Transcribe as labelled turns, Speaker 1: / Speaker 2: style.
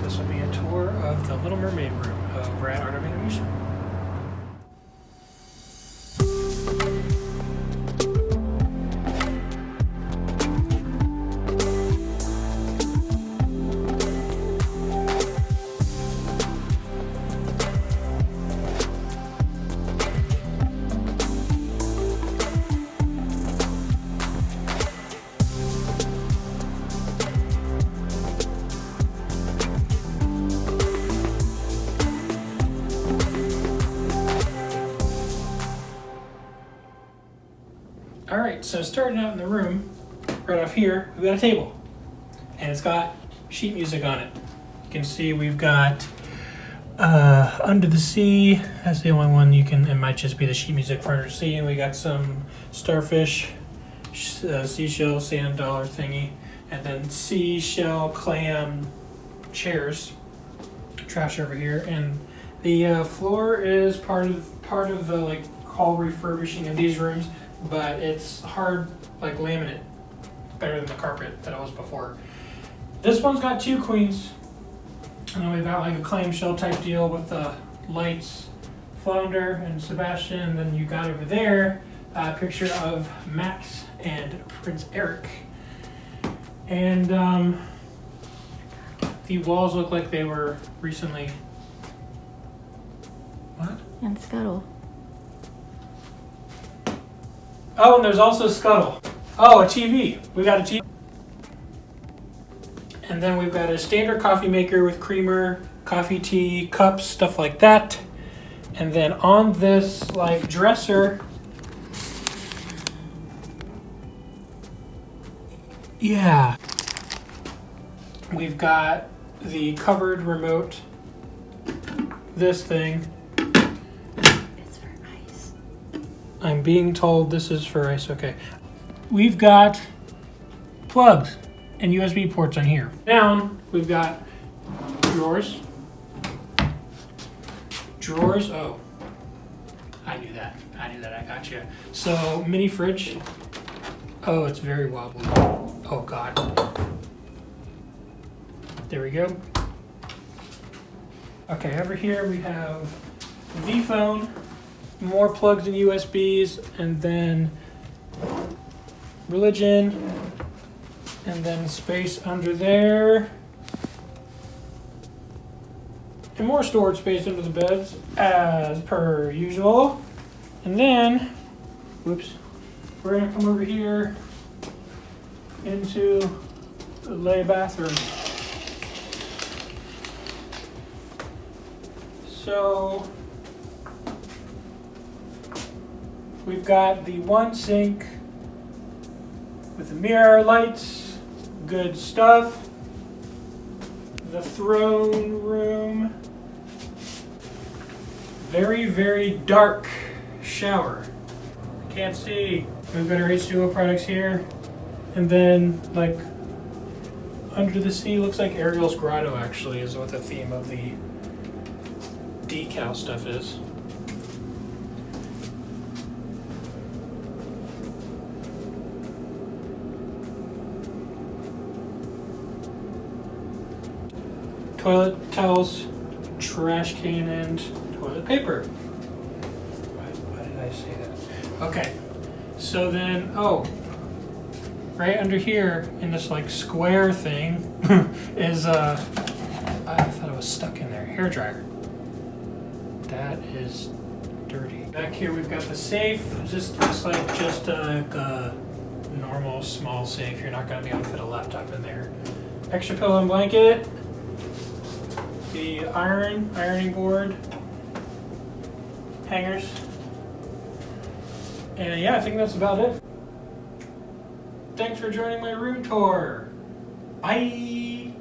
Speaker 1: This will be a tour of the Little Mermaid room over at Art of Animation. Alright, so starting out in the room, right off here, we've got a table. And it's got sheet music on it. You can see we've got Under the Sea. That's the only one you can, it might just be the sheet music for Under the Sea. And we got some starfish, seashell, sand dollar thingy. And then seashell, clam, chairs. Trash over here. And the floor is part of the like whole refurbishing of these rooms. But it's hard, like laminate, better than the carpet that it was before. This one's got two queens, and then we've got like a clamshell type deal with the lights, Flounder and Sebastian. And then you got over there a picture of Max and Prince Eric. And the walls look like they were recently. What?
Speaker 2: And Scuttle.
Speaker 1: Oh, and there's also Scuttle. Oh, a TV. We got a TV. And then we've got a standard coffee maker with creamer, coffee, tea, cups, stuff like that. And then on this like dresser, yeah, we've got the covered remote, this thing. I'm being told this is for ice. Okay. We've got plugs and USB ports on here. Down, we've got drawers. Drawers. Oh, I knew that. I got you. So, mini fridge. Oh, it's very wobbly. Oh, God. There we go. Okay, over here we have the phone. More plugs and USBs, and then religion, and then space under there, and more storage space under the beds as per usual. And then, whoops, we're gonna come over here into the lay bathroom. So we've got the one sink with the mirror lights, good stuff. The throne room, very, very dark shower. Can't see. We've got our H2O products here. And then, like, Under the Sea looks like Ariel's Grotto, actually, is what the theme of the decal stuff is. Toilet towels, trash can, and toilet paper. Why did I say that? Okay, so then, oh, right under here in this like square thing is, I thought it was stuck in there, hair dryer. That is dirty. Back here we've got the safe. This looks like just a normal small safe. You're not gonna be able to fit a laptop in there. Extra pillow and blanket. The ironing board, hangers, and yeah, I think that's about it. Thanks for joining my room tour. Bye!